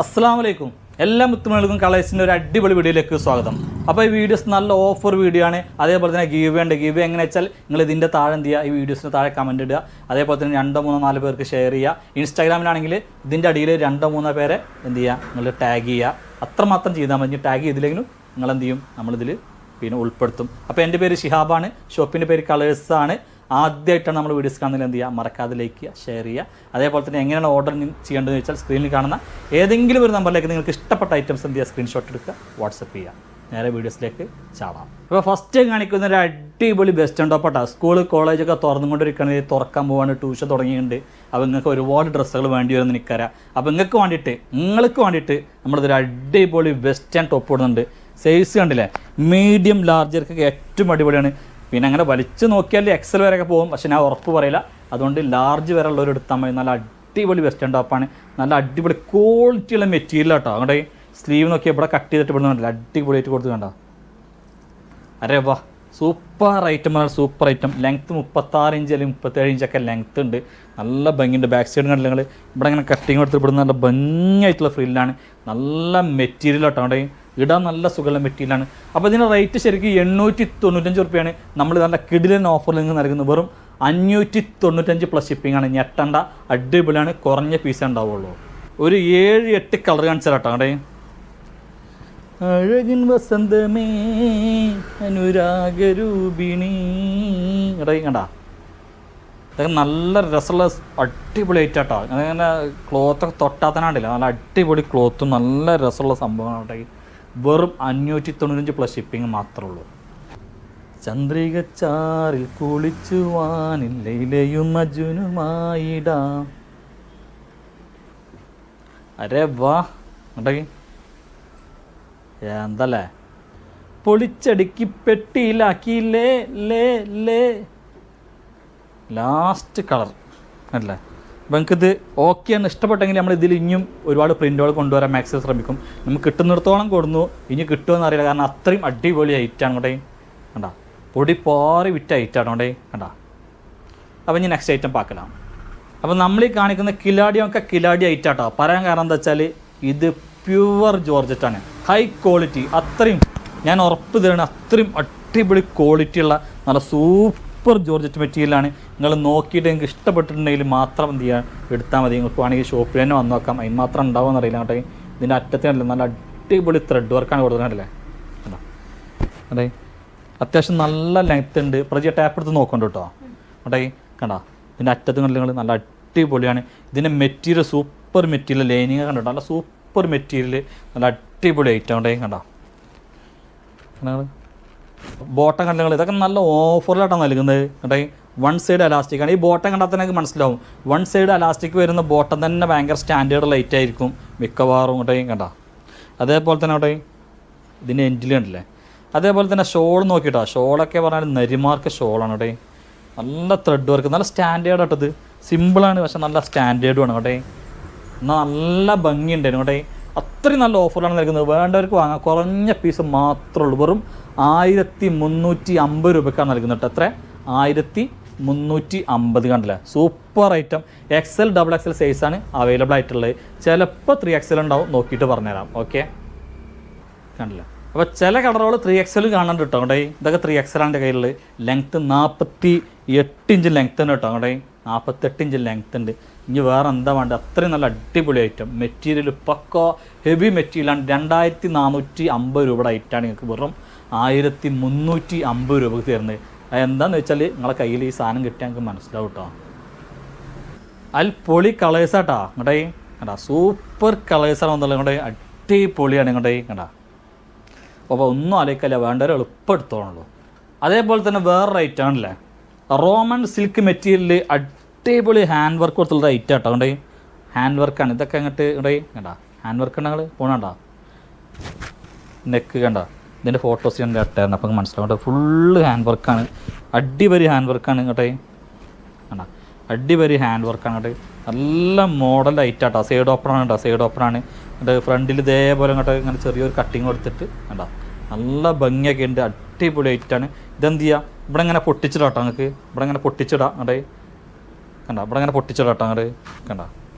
അസ്സലാമലൈക്കും. എല്ലാ മുത്തുമണികൾക്കും കളേഴ്സിൻ്റെ ഒരു അടിപൊളി വീഡിയോയിലേക്ക് സ്വാഗതം. അപ്പോൾ ഈ വീഡിയോസ് നല്ല ഓഫർ വീഡിയോ ആണ്. അതേപോലെ തന്നെ ഗീവ് ഉണ്ട്. ഗീവ് എങ്ങനെ വെച്ചാൽ നിങ്ങൾ ഇതിൻ്റെ താഴെ എന്ത് ചെയ്യുക, ഈ വീഡിയോസിന് താഴെ കമൻറ്റ് ഇടുക. അതേപോലെ തന്നെ 2, 3, 4 പേർക്ക് ഷെയർ ചെയ്യുക. ഇൻസ്റ്റാഗ്രാമിലാണെങ്കിൽ ഇതിൻ്റെ അടിയിൽ 2, 3 പേരെ എന്ത് ചെയ്യുക, നിങ്ങൾ ടാഗ് ചെയ്യുക. അത്രമാത്രം ചെയ്താൽ മതി. ടാഗ് ചെയ്തില്ലെങ്കിലും നിങ്ങൾ എന്ത് ചെയ്യും, നമ്മളിതിൽ ഉൾപ്പെടുത്തും. അപ്പോൾ എൻ്റെ പേര് ഷിഹാബാണ്, ഷോപ്പിൻ്റെ പേര് കളേഴ്സാണ്. ആദ്യമായിട്ടാണ് നമ്മൾ വീഡിയോസ് കാണുന്നതിൽ എന്ത് ചെയ്യുക, മറക്കാതെ ലൈക്ക് ചെയ്യുക, ഷെയർ ചെയ്യുക. അതേപോലെ തന്നെ എങ്ങനെയാണ് ഓർഡർ ചെയ്യേണ്ടതെന്ന് വെച്ചാൽ സ്ക്രീനിൽ കാണുന്ന ഏതെങ്കിലും ഒരു നമ്പറിലേക്ക് നിങ്ങൾക്ക് ഇഷ്ടപ്പെട്ട ഐറ്റംസ് എന്ത് ചെയ്യുക, സ്ക്രീൻഷോട്ട് എടുക്കുക, വാട്സപ്പ് ചെയ്യുക. നേരെ വീഡിയോസിലേക്ക് ചാടാം. അപ്പോൾ ഫസ്റ്റ് കാണിക്കുന്ന ഒരു അടിപൊളി വെസ്റ്റേൺ ടോപ്പാട്ടോ. സ്കൂൾ കോളേജൊക്കെ തുറന്നുകൊണ്ടിരിക്കുകയാണെങ്കിൽ തുറക്കാൻ പോകാണ്ട് ട്യൂഷൻ തുടങ്ങിയിട്ടുണ്ട്. അപ്പോൾ നിങ്ങൾക്ക് ഒരുപാട് ഡ്രസ്സുകൾ വേണ്ടി വരുമെന്ന് എനിക്കറിയാം. അപ്പോൾ നിങ്ങൾക്ക് വേണ്ടിയിട്ട് നമ്മളിതൊരു അടിപൊളി വെസ്റ്റേൺ ടോപ്പ് ഇടുന്നുണ്ട്. സൈസ് കണ്ടില്ലേ, മീഡിയം ലാർജർക്കൊക്കെ ഏറ്റവും അടിപൊളിയാണ്. പിന്നെ അങ്ങനെ വലിച്ചു നോക്കിയാൽ എക്സൽ വരെയൊക്കെ പോകും, പക്ഷെ ഞാൻ ഉറപ്പ് പറയില്ല. അതുകൊണ്ട് ലാർജ് വരെ ഉള്ളവർ എടുത്താൽ മതി. നല്ല അടിപൊളി വെസ്റ്റേൺ ടോപ്പാണ്. നല്ല അടിപൊളി ക്വാളിറ്റിയുള്ള മെറ്റീരിയൽ കേട്ടോ. അങ്ങോട്ട് സ്ലീവ് നോക്കിയാൽ ഇവിടെ കട്ട് ചെയ്തിട്ട് ഇടുന്നുണ്ടല്ലോ, അടിപൊളിയായിട്ട് കൊടുത്ത് കണ്ടോ. അരേ വാ, സൂപ്പർ ഐറ്റം ആണ്, സൂപ്പർ ഐറ്റം. ലെങ്ത്ത് 36 ഇഞ്ച് അല്ലെങ്കിൽ 37 ഇഞ്ചൊക്കെ ലെങ്ത്ത് ഉണ്ട്. നല്ല ഭംഗിയുണ്ട്. ബാക്ക് സൈഡ് കണ്ടില്ല നിങ്ങൾ, ഇവിടെ ഇങ്ങനെ കട്ടിങ് കൊടുത്ത് ഇവിടുന്ന് നല്ല ഭംഗിയായിട്ടുള്ള ഫ്രില്ലാണ്. നല്ല മെറ്റീരിയൽ കേട്ടോ. അവിടെ ഇടാൻ നല്ല സുഖമുള്ള മെറ്റീരിയലാണ്. അപ്പോൾ ഇതിൻ്റെ റേറ്റ് ശരിക്കും 895 റുപ്യാണ്. നമ്മൾ നല്ല കിടിലൻ ഓഫറിൽ നിന്ന് നൽകുന്നത് വെറും 595 പ്ലസ് ഷിപ്പിംഗ് ആണ്. ഞെട്ടണ്ട, അടിപൊളിയാണ്. കുറഞ്ഞ പീസേ ഉണ്ടാവുള്ളൂ. ഒരു 7-8 കളർ കാണിച്ചാൽ കേട്ടോ. അവിടെ അഴകിൻ വസന്തമേ അനുരാഗരൂപിണി കണ്ടാ, ഇതൊക്കെ നല്ല രസമുള്ള അടിപൊളി ഐറ്റം കേട്ടോ. അങ്ങനെ ക്ലോത്തൊക്കെ തൊട്ടാത്തനാണ്ടില്ല, നല്ല അടിപൊളി ക്ലോത്തും നല്ല രസമുള്ള സംഭവമാണ് കേട്ടോ. വെറും 595 പ്ലസ് ഷിപ്പിംഗ് മാത്രമേ ഉള്ളൂ. ചന്ദ്രികച്ചാറിൽ കുളിച്ചുവാനില്ലയും മജുനുമായിടാം. അരേ വാ, ഉണ്ടെങ്കിൽ എന്തല്ലേ, പൊളിച്ചടുക്കി പെട്ടിയിലാക്കിയില്ലേ ലേ ലേ. ലാസ്റ്റ് കളർ അല്ലേ. അപ്പോൾ നമുക്കിത് ഓക്കെയാണ്, ഇഷ്ടപ്പെട്ടെങ്കിൽ നമ്മൾ ഇതിൽ ഇനിയും ഒരുപാട് പ്രിൻറ്റുകൾ കൊണ്ടുവരാൻ മാക്സിമം ശ്രമിക്കും. നമുക്ക് കിട്ടുന്നിടത്തോളം കൊടുന്നു. ഇനി കിട്ടുമെന്ന് അറിയില്ല, കാരണം അത്രയും അടിപൊളി ഐറ്റാണ് കൊണ്ടേ കണ്ടാ. പൊടി പാറി വിറ്റ ഐറ്റാണ് കൊണ്ടേ കണ്ടാ. അപ്പോൾ ഇനി നെക്സ്റ്റ് ഐറ്റം പാക്കലാണ്. അപ്പോൾ നമ്മൾ ഈ കാണിക്കുന്ന കിലാഡിയൊക്കെ കിലാഡി ഐറ്റാട്ടോ. പറയാൻ കാരണം എന്താ വെച്ചാൽ ഇത് പ്യുവർ ജോർജറ്റാണ്, ഹൈ ക്വാളിറ്റി. അത്രയും ഞാൻ ഉറപ്പ് തരുന്ന അത്രയും അടിപൊളി ക്വാളിറ്റിയുള്ള നല്ല സൂപ്പർ ജോർജറ്റ് മെറ്റീരിയലാണ്. നിങ്ങൾ നോക്കിയിട്ട് നിങ്ങൾക്ക് ഇഷ്ടപ്പെട്ടിട്ടുണ്ടെങ്കിൽ മാത്രം എന്ത് ചെയ്യുക, എടുത്താൽ മതി. നിങ്ങൾക്ക് വേണമെങ്കിൽ ഷോപ്പിൽ തന്നെ വന്ന് നോക്കാം. അതിന് മാത്രം ഉണ്ടാവുമെന്ന് അറിയില്ല കേട്ടോ. ഇതിൻ്റെ അറ്റത്തിനല്ല, നല്ല അടിപൊളി ത്രെഡ് വർക്കാണ് കൊടുക്കുന്നുണ്ടല്ലേ കേട്ടോ. അതെ, അത്യാവശ്യം നല്ല ലെങ്ത്ത് ഉണ്ട്. പ്രജ ടാപ്പ് എടുത്ത് നോക്കണ്ട കേട്ടോ. കേട്ടോ കണ്ടോ, ഇതിൻ്റെ അറ്റത്ത് കണ്ടില്ല നിങ്ങൾ, നല്ല അടിപൊളിയാണ്. ഇതിൻ്റെ മെറ്റീരിയൽ സൂപ്പർ മെറ്റീരിയൽ, ലൈനിങ് കണ്ടിട്ടോ, നല്ല സൂപ്പർ മെറ്റീരിയൽ, നല്ല അടിപൊളി ഐറ്റം ഉണ്ടേ കണ്ടോ. ബോട്ടം കണ്ടങ്ങൾ ഇതൊക്കെ നല്ല ഓഫറിലായിട്ടാണ് നൽകുന്നത് കേട്ടോ. 1 സൈഡ് അലാസ്റ്റിക്കാണ്. ഈ ബോട്ടം കണ്ടാൽ തന്നെ മനസ്സിലാവും. 1 സൈഡ് അലാസ്റ്റിക് വരുന്ന ബോട്ടം തന്നെ ഭയങ്കര സ്റ്റാൻഡേർഡ് ലൈറ്റ് ആയിരിക്കും മിക്കവാറും കേട്ടോ കണ്ടോ. അതേപോലെ തന്നെ കേട്ടോ ഇതിൻ്റെ എൻഡിൽ കണ്ടില്ലേ. അതേപോലെ തന്നെ ഷോൾ നോക്കിയിട്ടോ, ഷോളൊക്കെ പറഞ്ഞാൽ നെരിമാർക്ക് ഷോളാണ് കേട്ടോ. നല്ല ത്രെഡ് വർക്ക്, നല്ല സ്റ്റാൻഡേർഡ് ആട്ടോ. ഇത് സിമ്പിളാണ്, പക്ഷെ നല്ല സ്റ്റാൻഡേർഡുമാണ് കേട്ടോ. നല്ല ഭംഗിയുണ്ടായിരുന്നു കേട്ടോ. അത്രയും നല്ല ഓഫറിലാണ് നൽകുന്നത്. വേണ്ടവർക്ക് വാങ്ങാം. കുറഞ്ഞ പീസ് മാത്രമേ ഉള്ളൂ. വെറും 1350 രൂപയ്ക്കാണ് നൽകുന്നത് കേട്ടോ. എത്ര? 1350 കണ്ടില്ലേ. Super item. XL, XXL സൈസാണ് അവൈലബിൾ ആയിട്ടുള്ളത്. ചിലപ്പോൾ 3XL ഉണ്ടാവും, നോക്കിയിട്ട് പറഞ്ഞുതരാം. ഓക്കെ കണ്ടില്ല. അപ്പോൾ ചില കളറുകൾ 3XL കാണാണ്ട് കേട്ടോ കേട്ടോ. ഇതൊക്കെ 3XL ആണ് എൻ്റെ കയ്യിലുള്ളത്. ലെങ്ത്ത് 48 ഇഞ്ച് ലെങ്ത്ത് ഉണ്ട് കേട്ടോ കേട്ടോ. 48 ഇഞ്ച് ലെങ്ത്ത് ഉണ്ട്. ഇനി വേറെ എന്താ വേണ്ടത്, അത്രയും നല്ല അടിപൊളി ഐറ്റം. മെറ്റീരിയൽ പക്ക ഹെവി മെറ്റീരിയലാണ്. 2450 രൂപയുടെ ഐറ്റാണ് നിങ്ങൾക്ക് വെറും 1350 രൂപക്ക് തരുന്നത്. അതെന്താണെന്ന് വെച്ചാൽ നിങ്ങളെ കയ്യിൽ ഈ സാധനം കിട്ടിയാൽ നിങ്ങൾക്ക് മനസ്സിലാവും കേട്ടോ. അതിൽ പൊളി കളേഴ്സാട്ടോ കേട്ടോ. കേട്ടാ സൂപ്പർ കളേഴ്സാണ് വന്നുള്ളത് ഇങ്ങോട്ടേ. അടിപൊളിയാണ് ഇങ്ങോട്ടേ കേട്ടാ. അപ്പോൾ ഒന്നും ആലോചിക്കില്ല, വേണ്ടവരെ എളുപ്പം എടുത്തോളൂ. അതേപോലെ തന്നെ വേറൊരു ഐറ്റാണല്ലേ, റോമൻ സിൽക്ക് മെറ്റീരിയൽ അടിപൊളി ഹാൻഡ് വർക്ക് കൊടുത്തുള്ള ഐറ്റം കേട്ടോ. കണ്ടേ ഹാൻഡ് വർക്കാണ് ഇതൊക്കെ. അങ്ങോട്ട് കണ്ടേ കണ്ടാ, ഹാൻഡ് വർക്ക് ഉണ്ടെങ്കിൽ പോകണണ്ട. നെക്ക് കണ്ട, ഇതിൻ്റെ ഫോട്ടോസ് ഞാൻ ഇട്ടായിരുന്നു, അപ്പം മനസ്സിലാവും. ഫുള്ള് ഹാൻഡ് വർക്കാണ്, അടിപൊളി ഹാൻഡ് വർക്കാണ് ഇങ്ങോട്ടേ കണ്ടാ. അടിപൊളി ഹാൻഡ് വർക്കാണ് കേട്ടോ. നല്ല മോഡൽ ഐറ്റാട്ടോ. സൈഡ് ഓപ്പണാണ് കേട്ടോ, സൈഡ് ഓപ്പണാണ്. എന്നിട്ട് ഫ്രണ്ടിൽ ഇതേപോലെ ഇങ്ങോട്ട് ഇങ്ങനെ ചെറിയൊരു കട്ടിങ് കൊടുത്തിട്ട് കണ്ടോ, നല്ല ഭംഗിയൊക്കെ ഉണ്ട്. അടിപൊളി ഐറ്റാണ്. ഇതെന്ത് ചെയ്യുക, ഇവിടെ ഇങ്ങനെ പൊട്ടിച്ചിടാം കേട്ടോ. നിങ്ങൾക്ക് ഇവിടെ ഇങ്ങനെ പൊട്ടിച്ചിടാം കണ്ടേ കണ്ട. ഇവിടെ ഇങ്ങനെ പൊട്ടിച്ചിടാം കേട്ടോ. അങ്ങോട്ട് കണ്ട,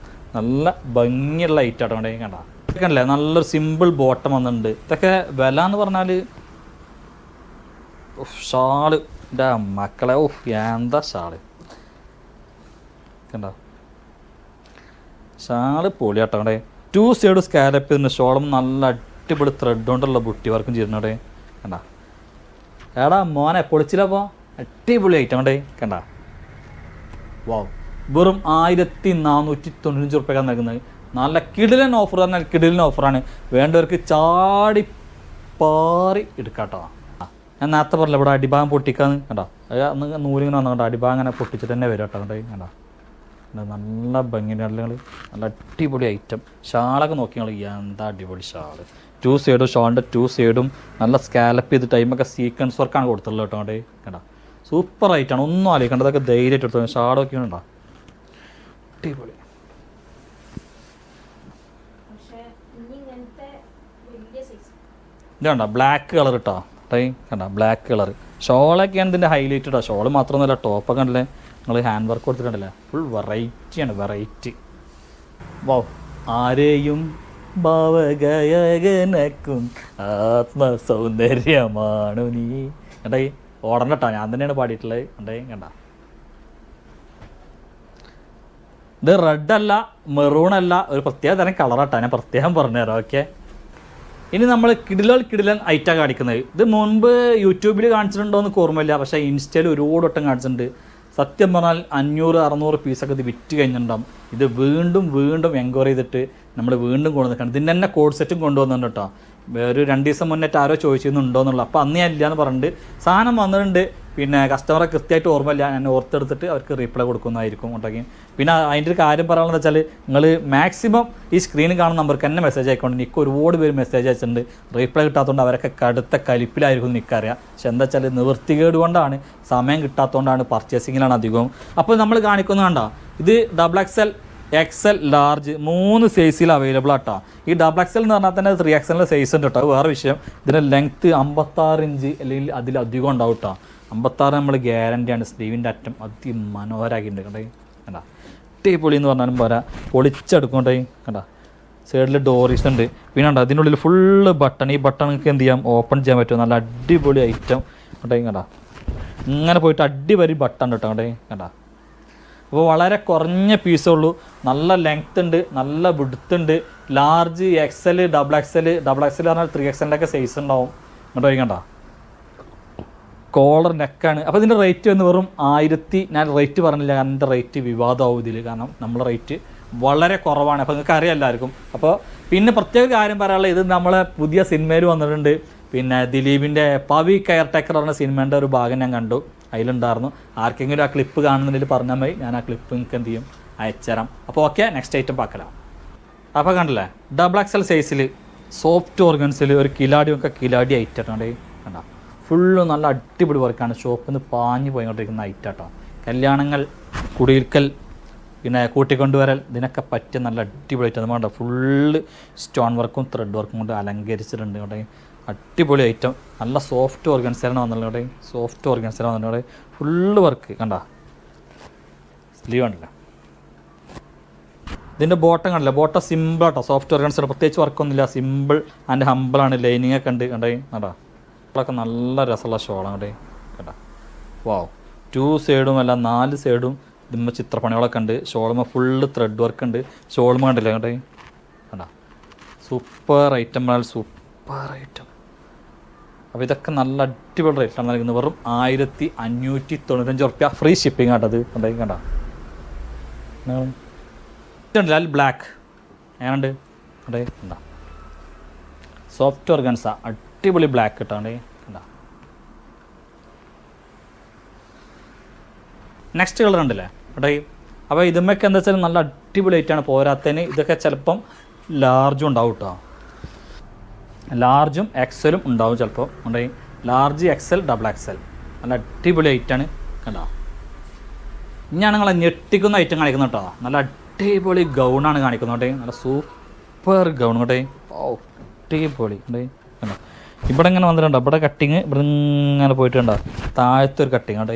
നല്ല ഭംഗിയുള്ള ഐറ്റാട്ടോ കണ്ടേ കണ്ട. ഇതൊക്കെ അല്ലേ നല്ലൊരു സിമ്പിൾ ബോട്ടം വന്നിട്ടുണ്ട്. ഇതൊക്കെ വില എന്ന് പറഞ്ഞാൽ ഷാള് എൻ്റെ മക്കളെ എന്താ ഷാള് കണ്ടോ, ഷാള് പൊളിയാട്ടോ. അവിടെ 2 സൈഡ് സ്കാലപ്പ് ചെയ്തിട്ടുണ്ട്. ഷോളും നല്ല അടിപൊളി ത്രെഡ് കൊണ്ടുള്ള ബുട്ടി വർക്കും ചെയ്തിട്ടുണ്ട്. കണ്ട എടാ മോനെ പൊളിച്ചില്ലപ്പോൾ അടിപൊളി ഐറ്റം ഉണ്ട്. കണ്ട വാവ്, വെറും 1495 റുപ്യക്കാണ് നൽകുന്നത്. നല്ല കിടിലൻ ഓഫർ പറഞ്ഞാൽ കിടിലൻ ഓഫറാണ്. വേണ്ടവർക്ക് ചാടി പാറി എടുക്കാട്ടോ. ഞാൻ നേരത്തെ പറഞ്ഞില്ല ഇവിടെ അടിഭാഗം പൊട്ടിക്കാന്ന് കണ്ടോ, അന്ന് നൂലിങ്ങനെ വന്നു കണ്ടോ, അടിഭാഗം അങ്ങനെ പൊട്ടിച്ചിട്ട് തന്നെ വരും കേട്ടോ. കണ്ടോ നല്ല ഭംഗിയുടെ നല്ല അടിപൊളി ഐറ്റം. ഷാളൊക്കെ നോക്കി നിങ്ങൾ എന്താ അടിപൊളി ഷാള്. 2 സൈഡും ഷാളിൻ്റെ 2 സൈഡും നല്ല സ്കാലപ്പ് ചെയ്ത് ടൈമൊക്കെ സീക്വൻസ് വർക്കാണ് കൊടുത്തുള്ളത് കേട്ടോ. അവിടെ കണ്ടോ സൂപ്പർ ആയിട്ടാണ്, ഒന്നും ആലോചിക്കേണ്ട. അതൊക്കെ ധൈര്യമായിട്ട് എടുത്തു. ഷാളൊക്കെ ഉണ്ടോ അടിപൊളി. ഇതുണ്ടോ ബ്ലാക്ക് കളർ കേട്ടോ. കണ്ട ബ്ലാക്ക് കളർ ഷോളൊക്കെയാണ് ഇതിൻ്റെ ഹൈലൈറ്റ് കേട്ടോ. ഷോള് മാത്രമൊന്നുമല്ല, ടോപ്പൊക്കെ ഉണ്ടല്ലേ നിങ്ങൾ ഹാൻഡ് വർക്ക് കൊടുത്തിട്ടുണ്ടല്ലേ, ഫുൾ വെറൈറ്റിയാണ് വെറൈറ്റി. വൗ, ആരെയും ഭാവഗയകനക്കും ആത്മസൗന്ദര്യമാണു നീ. കണ്ടേ ഓടണ്ട കേട്ടോ, ഞാൻ തന്നെയാണ് പാടിയിട്ടുള്ളത്. കണ്ടേ കണ്ട ഇത് റെഡ് അല്ല മെറൂൺ അല്ല, ഒരു പ്രത്യേക തരം കളറാട്ടോ. ഞാൻ പ്രത്യേകം പറഞ്ഞുതരാം. ഓക്കെ, ഇനി നമ്മൾ കിടിലൻ ഐറ്റം കാണിക്കുന്നത്. ഇത് മുൻപ് യൂട്യൂബിൽ കാണിച്ചിട്ടുണ്ടോ എന്ന് ഓർമ്മയില്ല, പക്ഷേ ഇൻസ്റ്റയിൽ ഒരുപാട് വട്ടം കാണിച്ചിട്ടുണ്ട്. സത്യം പറഞ്ഞാൽ 500-600 പീസൊക്കെ ഇത് വിറ്റ് കഴിഞ്ഞിട്ടുണ്ടാകും. ഇത് വീണ്ടും എൻക്വയറി ചെയ്തിട്ട് നമ്മൾ വീണ്ടും കൊണ്ടുവന്നിട്ടുണ്ട്. ഇതിൻ്റെ തന്നെ കോഡ് സെറ്റും കൊണ്ടുവന്നിട്ടുണ്ട് കേട്ടോ. ഒരു 2 ദിവസം മുന്നേറ്റ് ആരോ ചോദിച്ചിരുന്നുണ്ടോ എന്നുള്ളത്. അപ്പോൾ അന്ന് ഞാൻ ഇല്ല എന്ന് പറഞ്ഞിട്ട് സാധനം വന്നിട്ടുണ്ട്. പിന്നെ കസ്റ്റമറെ കൃത്യമായിട്ട് ഓർമ്മയില്ല, ഞാൻ ഓർത്തെടുത്തിട്ട് അവർക്ക് റീപ്ലൈ കൊടുക്കുന്നതായിരിക്കും ഉണ്ടെങ്കിൽ. പിന്നെ അതിൻ്റെ ഒരു കാര്യം പറയാനുള്ളത് വെച്ചാൽ നിങ്ങൾ മാക്സിമം ഈ സ്ക്രീനിൽ കാണുന്ന നമ്പർക്ക് തന്നെ മെസ്സേജ് അയക്കൊണ്ട്. എനിക്ക് ഒരുപാട് പേര് മെസ്സേജ് അയച്ചിട്ടുണ്ട്, റീപ്ലൈ കിട്ടാത്തതുകൊണ്ട് അവരൊക്കെ കടുത്ത കലിപ്പിലായിരിക്കും എനിക്കറിയാം. പക്ഷെ എന്താ വെച്ചാൽ നിവൃത്തികേട് കൊണ്ടാണ്, സമയം കിട്ടാത്തതുകൊണ്ടാണ്, പർച്ചേസിങ്ങിലാണ് അധികവും. അപ്പോൾ നമ്മൾ കാണിക്കുന്നത് കണ്ടോ, ഇത് XXL XL ലാർജ് 3 സൈസിൽ അവൈലബിൾ ആട്ടോ. ഈ XXL എന്ന് പറഞ്ഞാൽ തന്നെ 3XL സൈസ് ഉണ്ട് കേട്ടോ. വേറെ വിഷയം, ഇതിൻ്റെ ലെങ്ത്ത് 56 ഇഞ്ച് അല്ലെങ്കിൽ അതിലധികം ഉണ്ടാവും കേട്ടോ. 56 നമ്മൾ ഗ്യാരണ്ടിയാണ്. സ്ലീവിൻ്റെ അറ്റം അതിമനോഹരമാക്കിയിട്ടുണ്ട്. കണ്ടേ കണ്ട അടിപൊളി എന്ന് പറഞ്ഞാലും പോരാ, പൊളിച്ചെടുക്കണ്ടേ. കണ്ട സൈഡിൽ ഡോറീസ് ഉണ്ട്. പിന്നെ കണ്ട അതിനുള്ളിൽ ഫുള്ള് ബട്ടൺ. ഈ ബട്ടൺ നിങ്ങൾക്ക് എന്ത് ചെയ്യാം, ഓപ്പൺ ചെയ്യാൻ പറ്റും. നല്ല അടിപൊളി ഐറ്റം കണ്ടേ. കണ്ട ഇങ്ങനെ പോയിട്ട് അടിപൊളി ബട്ടൺ കേട്ടോ. കണ്ടേ കണ്ട അപ്പോൾ വളരെ കുറഞ്ഞ പീസേ ഉള്ളൂ. നല്ല ലെങ്ത് ഉണ്ട്, നല്ല വിഡ്ത്ത് ഉണ്ട്. ലാർജ് XL XXL പറഞ്ഞാൽ 3XL സൈസ് ഉണ്ടാവും. കേട്ടോ കണ്ട കോളർ നെക്കാണ്. അപ്പോൾ ഇതിൻ്റെ റേറ്റ് വന്ന് വെറും 1000. ഞാൻ റേറ്റ് പറഞ്ഞില്ല, കാരണം എൻ്റെ റേറ്റ് വിവാദമാവും ഇതിൽ, കാരണം നമ്മളെ റേറ്റ് വളരെ കുറവാണ്. അപ്പോൾ നിങ്ങൾക്ക് അറിയാം എല്ലാവർക്കും. അപ്പോൾ പിന്നെ പ്രത്യേക കാര്യം പറയാനുള്ളത്, ഇത് നമ്മളെ പുതിയ സിനിമയിൽ വന്നിട്ടുണ്ട്. പിന്നെ ദിലീപിൻ്റെ പവി കെയർ ടേക്കർ പറഞ്ഞ സിനിമേൻ്റെ ഒരു ഭാഗം ഞാൻ കണ്ടു, അതിലുണ്ടായിരുന്നു. ആർക്കെങ്കിലും ആ ക്ലിപ്പ് കാണുന്നതിൽ പറഞ്ഞാൽ മതി, ഞാൻ ആ ക്ലിപ്പ് നിങ്ങൾക്ക് എന്ത് ചെയ്യും, അയച്ചുതരാം. അപ്പോൾ ഓക്കെ, നെക്സ്റ്റ് ഐറ്റം പാക്കലാം. അപ്പോൾ കണ്ടില്ലേ XXL സൈസിൽ സോഫ്റ്റ് ഓർഗൻസിൽ ഒരു കിലാടി ഐറ്റം കണ്ടേ. കണ്ട ഫുള്ള് നല്ല അടിപൊളി വർക്കാണ്. ഷോപ്പിൽ നിന്ന് പാഞ്ഞ് പോയിക്കൊണ്ടിരിക്കുന്ന ഐറ്റം കേട്ടോ. കല്യാണങ്ങൾ, കുടിയിരിക്കൽ, പിന്നെ കൂട്ടിക്കൊണ്ടുവരൽ, ഇതിനൊക്കെ പറ്റിയ നല്ല അടിപൊളി ഐറ്റം. നമ്മുടെ ഫുള്ള് സ്റ്റോൺ വർക്കും ത്രെഡ് വർക്കും കൊണ്ട് അലങ്കരിച്ചിട്ടുണ്ട് കേട്ടോ. അടിപൊളി ഐറ്റം. നല്ല സോഫ്റ്റ് ഓർഗൻസറാണ് വന്നിട്ടുള്ളത്. സോഫ്റ്റ് ഓർഗൻസറാണ് വന്നിട്ടുള്ളത്. ഫുള്ള് വർക്ക് കണ്ട. സ്ലീവ് ഉണ്ടല്ലോ. ഇതിൻ്റെ ബോട്ടം കണ്ടില്ല, ബോട്ടം സിമ്പിൾ ആട്ടോ. സോഫ്റ്റ് ഓർഗൻസർ, പ്രത്യേകിച്ച് വർക്കൊന്നുമില്ല. സിമ്പിൾ ആൻഡ് ഹമ്പിളാണ്. ലൈനിങ് ഒക്കെ ഉണ്ട് കണ്ടേ. കണ്ടാ ൊക്കെ നല്ല രസമുള്ള ഷോളാണ് കണ്ടേ. കണ്ടാ വാവ്, 2 സൈഡും അല്ല 4 സൈഡും ഇതിന്മേൽ ചിത്രപ്പണികളൊക്കെ ഉണ്ട്. ഷോളുമ്മ ഫുള്ള് ത്രെഡ് വർക്ക് ഉണ്ട്. ഷോളുമ്മ കണ്ടില്ല കണ്ടേ. കണ്ടാ സൂപ്പർ ഐറ്റം, സൂപ്പർ ഐറ്റം. അപ്പോൾ ഇതൊക്കെ നല്ല അടിപൊളി റേറ്റാണ് നൽകുന്നത്. വെറും 1595 റുപ്യ, ഫ്രീ ഷിപ്പിംഗ് ആട്ടത്. കണ്ടേ കണ്ട ലാൽ ബ്ലാക്ക് എങ്ങനെയുണ്ട് കണ്ടേ. എന്താ സോഫ്റ്റ് ഓർഗൻസ, അടിപൊളി ബ്ലാക്ക് കിട്ടാണ്ടേ. എന്താ നെക്സ്റ്റ് കളർ ഉണ്ടല്ലേ കേട്ടോ. അപ്പോൾ ഇതുമ്മൊക്കെ എന്താ വെച്ചാൽ നല്ല അടിപൊളി ആയിട്ടാണ്. പോരാത്തതിന് ഇതൊക്കെ ചിലപ്പം ലാർജും ഉണ്ടാവും കേട്ടോ. ലാർജും XLും ഉണ്ടാവും ചിലപ്പോൾ. ഉണ്ടേ ലാർജ് XL XXL നല്ല അടിപൊളി ഐറ്റാണ് കണ്ടോ. ഇനിയാണ് നിങ്ങളെ ഞെട്ടിക്കുന്ന ഐറ്റം കാണിക്കുന്നത് കേട്ടോ. നല്ല അടിപൊളി ഗൗണാണ് കാണിക്കുന്നത് കേട്ടോ. നല്ല സൂപ്പർ ഗൗൺ കേട്ടോ. ഓ അടിപൊളി കണ്ടേ. കണ്ടോ ഇവിടെ ഇങ്ങനെ വന്നിട്ടുണ്ടോ, ഇവിടെ കട്ടിങ് ഇവിടെ ഇങ്ങനെ പോയിട്ടുണ്ടോ, താഴത്തെ ഒരു കട്ടിങ് കേട്ടോ.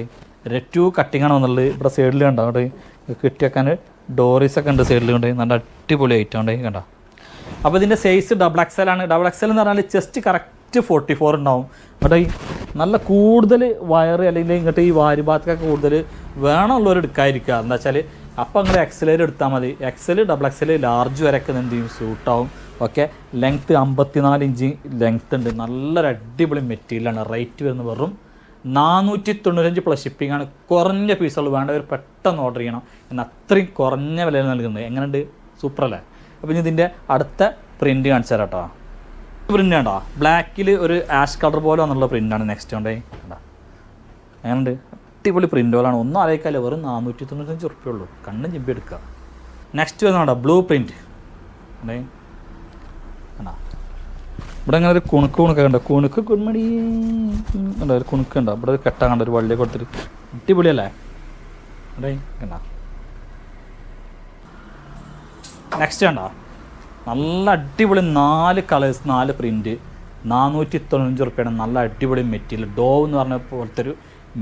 2 കട്ടിങ്ങാണ് വന്നുള്ളത്. ഇവിടെ സൈഡിൽ കണ്ടോ കേട്ടോ, കെട്ടി വെക്കാൻ ഡോറീസൊക്കെ ഉണ്ട് സൈഡിൽ കൊണ്ട്. നല്ല അടിപൊളി ഐറ്റം ഉണ്ടേ കണ്ടോ. അപ്പോൾ ഇതിൻ്റെ സൈസ് ഡബിൾ എക്സൽ ആണ്. ഡബിൾ എക്സൽ എന്ന് പറഞ്ഞാൽ ചെസ്റ്റ് കറക്റ്റ് 44 ഉണ്ടാവും. ഇവിടെ ഈ നല്ല കൂടുതൽ വയറ് അല്ലെങ്കിൽ ഇങ്ങോട്ട് ഈ വാരി ഭാഗത്തൊക്കെ കൂടുതൽ വേണമുള്ളവർ എടുക്കാതിരിക്കുക. എന്താ വെച്ചാൽ അപ്പോൾ നിങ്ങൾ എക്സലേറ്റ് എടുത്താൽ മതി. എക്സൽ ഡബിൾ എക്സൽ ലാർജ് വരെയൊക്കെ എന്ത് ചെയ്യും സൂട്ടാവും. ഓക്കെ, ലെങ്ത്ത് 54 ഇഞ്ച് ലെങ്ത്ത് ഉണ്ട്. നല്ലൊരു അടിപൊളി മെറ്റീരിയലാണ്. റേറ്റ് വരുന്നത് വെറും 495 പ്ലസ് ഷിപ്പിംഗ് ആണ്. കുറഞ്ഞ പീസുകൾ വേണ്ടവർ പെട്ടെന്ന് ഓർഡർ ചെയ്യണം. എന്നാൽ അത്രയും കുറഞ്ഞ വിലയിൽ നൽകുന്നത്. എങ്ങനെയുണ്ട്? സൂപ്പറല്ലേ? അപ്പോൾ ഇനി ഇതിൻ്റെ അടുത്ത പ്രിൻറ്റ് കാണിച്ചു തരാം കേട്ടോ. പ്രിൻ്റ് ആണോ ബ്ലാക്കിൽ ഒരു ആഷ് കളർ പോലെ വന്നുള്ള പ്രിൻ്റാണ്. നെക്സ്റ്റ് ഉണ്ടേ കേട്ടോ, എങ്ങനെയുണ്ട്? അടിപൊളി പ്രിൻറ്റുകളാണ്. ഒന്നും അറിയിക്കാല്ല, വെറും 495 റുപ്യ ഉള്ളൂ. കണ്ണും ചിമ്പി എടുക്കുക. നെക്സ്റ്റ് വരുന്നുണ്ടോ ബ്ലൂ പ്രിൻറ്റ് അല്ലേ? ആണോ ഇവിടെ അങ്ങനെ ഒരു കുണുക്ക് കണ്ടോ? കുണുക്ക് കുൺമണി കണ്ടോ? ഒരു കുണുക്ക് ഉണ്ടോ? ഇവിടെ ഒരു കെട്ട കണ്ടോ? ഒരു വള്ളിയെ കൊടുത്തിട്ട് അടിപൊളിയല്ലേ? അല്ലേ കണ്ടോ? നെക്സ്റ്റ് കണ്ടോ? നല്ല അടിപൊളി 4 കളേഴ്സ് 4 പ്രിൻറ്റ് 495 റുപ്യാണ്. നല്ല അടിപൊളി മെറ്റീരിയൽ. ഡോവ് എന്ന് പറഞ്ഞ പോലത്തെ ഒരു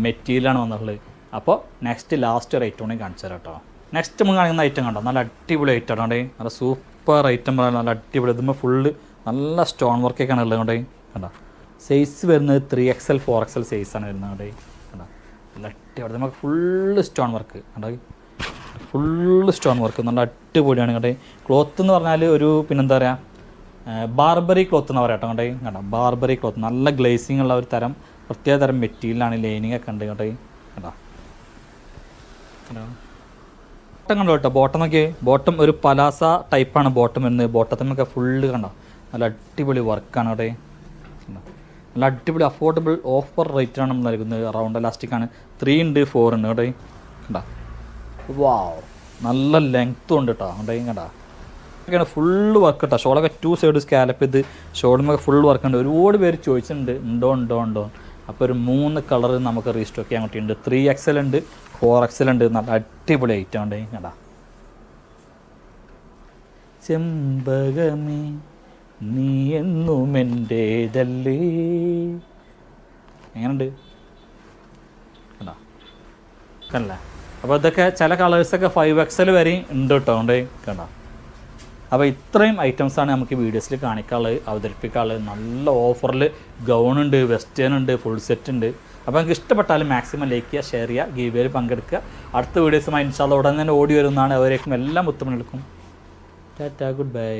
മെറ്റീരിയലാണ് വന്നിട്ടുള്ളത്. അപ്പോൾ നെക്സ്റ്റ് ലാസ്റ്റ് ഒരു ഐറ്റം കൂടി കാണിച്ചു തരാം കേട്ടോ. നെക്സ്റ്റ് നമ്മൾ കാണിക്കുന്ന ഐറ്റം കണ്ടോ? നല്ല അടിപൊളി ഐറ്റം ആണ്. നല്ല സൂപ്പർ ഐറ്റം പറയാൻ നല്ല അടിപൊളി. ഇതുമ്പോൾ ഫുള്ള് നല്ല സ്റ്റോൺ വർക്കൊക്കെയാണ് ഉള്ളത് കൊണ്ട് കണ്ടോ? സൈസ് വരുന്നത് 3XL 4XL സൈസാണ് വരുന്നത് കൊണ്ട് കണ്ടോ? നല്ല അടിപൊളി. നമുക്ക് ഫുള്ള് സ്റ്റോൺ വർക്ക് കണ്ടോ? ഫുള്ള് സ്റ്റോൺ വർക്ക് നല്ല അടിപൊളിയാണ് കേട്ടോ. ക്ലോത്ത് എന്ന് പറഞ്ഞാൽ ഒരു പിന്നെന്താ പറയുക, ബാർബറി ക്ലോത്ത് എന്ന് പറയാം കേട്ടോ. കണ്ടേ കണ്ടോ? ബാർബറി ക്ലോത്ത് നല്ല ഗ്ലേസിങ് ഉള്ള ഒരു തരം പ്രത്യേക തരം മെറ്റീരിയലാണ്. ലൈനിങ് ഒക്കെ ഉണ്ട് കേട്ടോ. കേട്ടോ ബോട്ടം കണ്ടോ കേട്ടോ? ബോട്ടം നോക്കിയേ, ബോട്ടം ഒരു പലാസ ടൈപ്പാണ് ബോട്ടം വരുന്നത്. ബോട്ടത്തിനൊക്കെ ഫുള്ള് കണ്ടോ? നല്ല അടിപൊളി വർക്കാണ് കേട്ടോ. നല്ല അടിപൊളി അഫോർഡബിൾ ഓഫർ റേറ്റിനാണ് നമ്മൾ നൽകുന്നത്. റൗണ്ട് എലാസ്റ്റിക്കാണ്. 3 ഉണ്ട് 4 ഉണ്ട് കേട്ടോ. കണ്ടോ? വാവ്, നല്ല ലെങ്ത്തും ഉണ്ട് കേട്ടോ. കണ്ടോ? കണ്ടോ? ഒക്കെയാണ് ഫുള്ള് വർക്ക് കേട്ടോ. ഷോളൊക്കെ 2 സൈഡ് സ്കാലപ്പ് ചെയ്ത് ഷോളുമൊക്കെ ഫുൾ വർക്ക് ഉണ്ട്. ഒരുപാട് പേര് ചോദിച്ചിട്ടുണ്ട് ഉണ്ടോ. അപ്പോൾ ഒരു 3 കളർ നമുക്ക് റീസ്റ്റോക്ക് ചെയ്യാൻ പറ്റിയിട്ടുണ്ട്. 3XL ഉണ്ട്, 4XL ഉണ്ട്. നല്ല അടിപൊളി ഐറ്റം ഉണ്ട്. കണ്ടാ? ചെമ്പകമേ നീ എന്നും എൻ്റേതല്ലേ. എങ്ങനെയുണ്ട്? കണ്ടാ? കണ്ടല്ലേ? അപ്പോൾ ഇതൊക്കെ ചില കളേഴ്സൊക്കെ 5XL വരെയും ഉണ്ട് കേട്ടോ. ഉണ്ട് കണ്ടോ? അപ്പോൾ ഇത്രയും ഐറ്റംസാണ് നമുക്ക് വീഡിയോസിൽ കാണിക്കാനുള്ളത്, അവതരിപ്പിക്കാനുള്ളത്. നല്ല ഓഫറിൽ ഗൗണുണ്ട്, വെസ്റ്റേൺ ഉണ്ട്, ഫുൾ സെറ്റ് ഉണ്ട്. അപ്പോൾ നിങ്ങൾക്ക് ഇഷ്ടപ്പെട്ടാലും മാക്സിമം ലൈക്ക് ചെയ്യുക, ഷെയർ ചെയ്യുക, ഗീവേയിൽ പങ്കെടുക്കുക. അടുത്ത വീഡിയോസുമായി ഇൻഷാ അല്ലാഹ് ഉടൻ തന്നെ ഓടി വരുന്നതാണ്. അവരേക്കും എല്ലാം ഉത്തമം എടുക്കും. Tata, good bye.